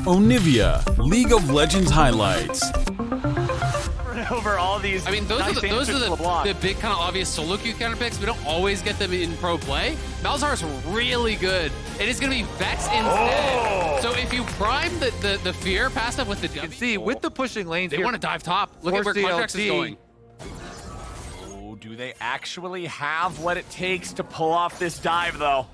Onivia, League of Legends highlights. Over all these. I mean, those are the big kind of obvious solo queue counter picks. We don't always get them in pro play. Malzahar's really good. It is going to be Vex instead. So if you prime the fear passive with the You can see with the pushing lanes they here, want to dive top. Look at where CLG. Contracts is going. Oh, do they actually have what it takes to pull off this dive, though?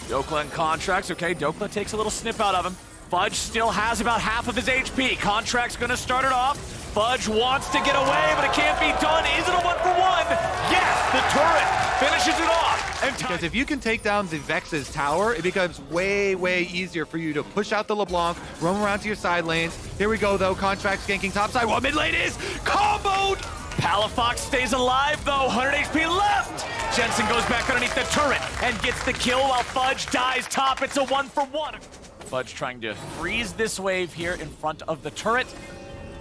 Dokla and Contracts. Okay, Dokla takes a little snip out of him. Fudge still has about half of his HP. Contract's going to start it off. Fudge wants to get away, but it can't be done. Is it a 1-for-1? Yes, the turret finishes it off. And because if you can take down the Vex's tower, it becomes way, way easier for you to push out the LeBlanc, roam around to your side lanes. Here we go, though. Contract skanking topside. Well, mid lane is comboed. Palafox stays alive, though. 100 HP left. Jensen goes back underneath the turret and gets the kill while Fudge dies top. It's a 1-for-1. Fudge trying to freeze this wave here in front of the turret.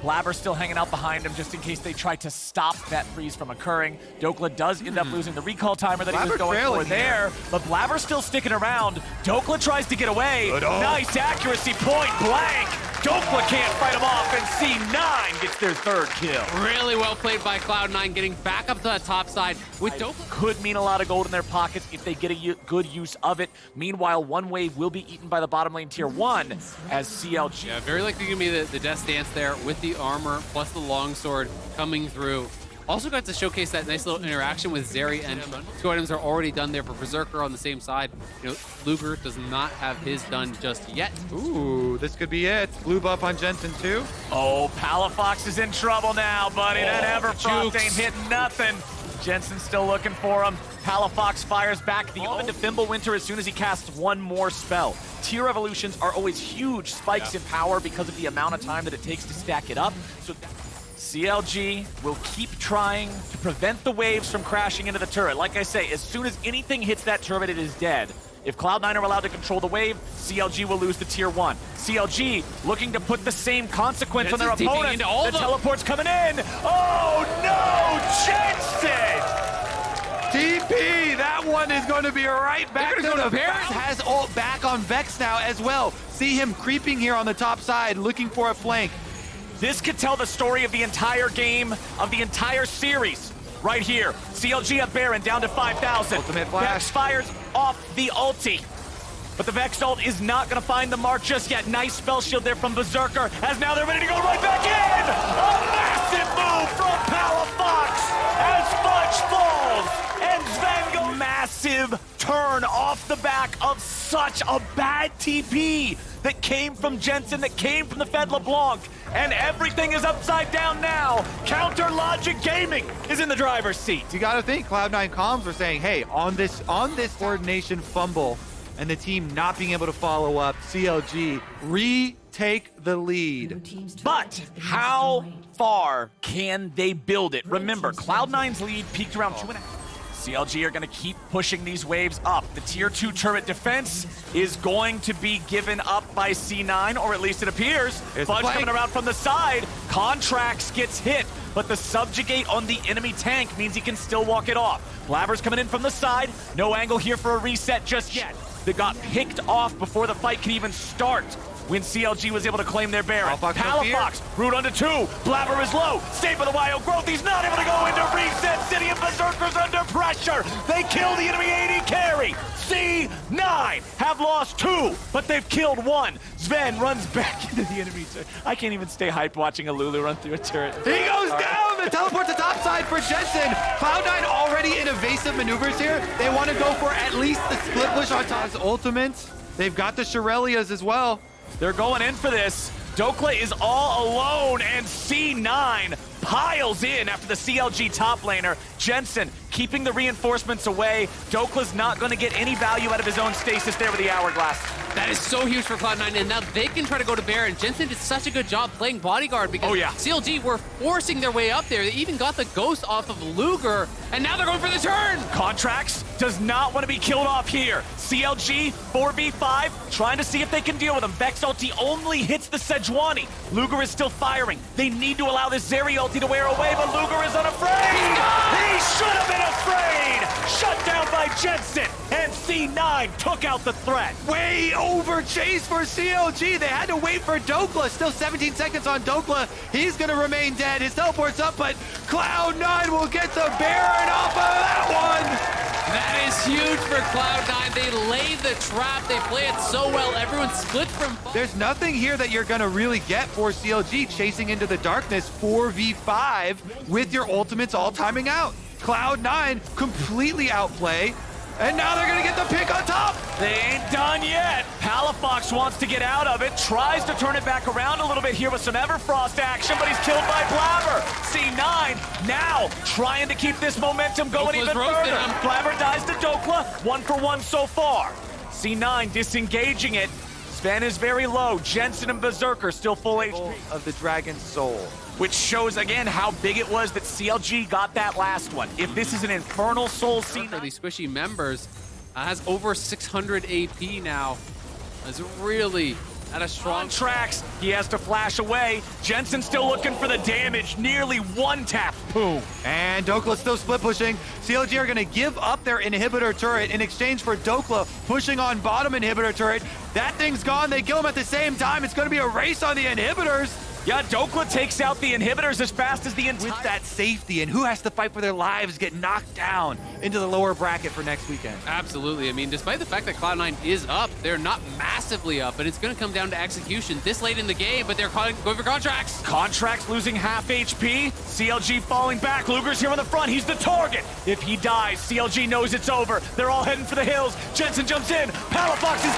Blabber still hanging out behind him just in case they try to stop that freeze from occurring. Dokla does end up losing the recall timer that he was going for there, but Blabber's still sticking around. Dokla tries to get away. Nice accuracy, point blank. Dokla can't fight him off, and C9 gets their third kill. Really well played by Cloud9, getting back up to the top side with Dokla. Could mean a lot of gold in their pockets if they get a good use of it. Meanwhile, one wave will be eaten by the bottom lane tier 1 as CLG. Yeah, very likely gonna be the death stance there with the armor plus the longsword coming through. Also got to showcase that nice little interaction with Zeri, and 2 items are already done there for Berserker on the same side. You know, Luger does not have his done just yet. Ooh, this could be it. Blue buff on Jensen too. Oh, Palafox is in trouble now, buddy. That Everfrost ain't hitting nothing. Jensen's still looking for him. Palafox fires back the open to Fimbulwinter as soon as he casts one more spell. Tier evolutions are always huge spikes in power because of the amount of time that it takes to stack it up. So CLG will keep trying to prevent the waves from crashing into the turret. Like I say, as soon as anything hits that turret, it is dead. If Cloud9 are allowed to control the wave, CLG will lose the tier 1. CLG looking to put the same consequence on their opponent. The teleport's coming in. Oh no, Jensen! TP, that one is going to be right back to the Baron. Has ult back on Vex now as well. See him creeping here on the top side, looking for a flank. This could tell the story of the entire game, of the entire series. Right here, CLG at Baron down to 5,000. Ultimate flash. Vex fires off the ulti. But the Vex ult is not going to find the mark just yet. Nice spell shield there from Berserker, as now they're ready to go right back in! A massive move from Palafox as Fudge falls! And Sven goes massive turn off the back of such a bad TP that came from Jensen, that came from the Fed LeBlanc, and everything is upside down now. Counter Logic Gaming is in the driver's seat. You got to think Cloud9 comms were saying, hey, on this coordination fumble and the team not being able to follow up, CLG retake the lead. But how far can they build it? Remember, Cloud9's lead peaked around 2.5. CLG are going to keep pushing these waves up. The tier 2 turret defense is going to be given up by C9, or at least it appears. Fudge coming around from the side. Contracts gets hit, but the subjugate on the enemy tank means he can still walk it off. Blabber's coming in from the side. No angle here for a reset just yet. They got picked off before the fight could even start when CLG was able to claim their Baron. Palafox, root under 2. Blabber is low. Stay for the wild growth. He's not able to go into reset city, and Berserker's under pressure. They kill the enemy AD carry. C9 have lost 2, but they've killed 1. Sven runs back into the enemy turret. I can't even stay hyped watching a Lulu run through a turret. He goes down! The teleport to top side for Jensen. Cloud9 already in evasive maneuvers here. They want to go for at least the split push on top. Ultimates. They've got the Shirelias as well. They're going in for this. Dokla is all alone, and C9 piles in after the CLG top laner. Jensen keeping the reinforcements away. Dokla's not going to get any value out of his own stasis there with the Hourglass. That is so huge for Cloud9, and now they can try to go to Baron. Jensen did such a good job playing bodyguard because CLG were forcing their way up there. They even got the ghost off of Luger, and now they're going for the turn. Contracts does not want to be killed off here. CLG 4v5, trying to see if they can deal with him. Vex ulti only hits the Sejuani. Luger is still firing. They need to allow this Zeri ulti to wear away, but Luger is unafraid. He should have been afraid. Shut down by Jensen, and C9 took out the threat. Way over chase for CLG. They had to wait for Dokla. Still 17 seconds on Dokla. He's going to remain dead. His teleport's up, but Cloud9 will get the Baron off of that one. That is huge for Cloud9. They lay the trap. They play it so well. Everyone split from... There's nothing here that you're going to really get for CLG chasing into the darkness 4v5 with your ultimates all timing out. Cloud9 completely outplay, and now they're gonna get the pick on top. They ain't done yet. Palafox wants to get out of it, tries to turn it back around a little bit here with some Everfrost action, but he's killed by Blabber. C9 now trying to keep this momentum going Dokla's even roasted further. him. Blabber dies to Dokla, 1-for-1 so far. C9 disengaging it. Sven is very low. Jensen and Berserker still full HP. Of the Dragon's Soul. Which shows again how big it was that CLG got that last one. If this is an Infernal Soul scene For these squishy members, has over 600 AP now. Is really at a strong... tracks, he has to flash away. Jensen still looking for the damage, nearly one tap. Boom. And Dokla still split pushing. CLG are gonna give up their inhibitor turret in exchange for Dokla pushing on bottom inhibitor turret. That thing's gone, they kill him at the same time. It's gonna be a race on the inhibitors. Yeah, Dokla takes out the inhibitors as fast as the entire... With that safety, and who has to fight for their lives get knocked down into the lower bracket for next weekend. Absolutely. I mean, despite the fact that Cloud9 is up, they're not massively up, and it's going to come down to execution this late in the game, but they're going for contracts. Contracts losing half HP. CLG falling back. Luger's here on the front. He's the target. If he dies, CLG knows it's over. They're all heading for the hills. Jensen jumps in. Palafox is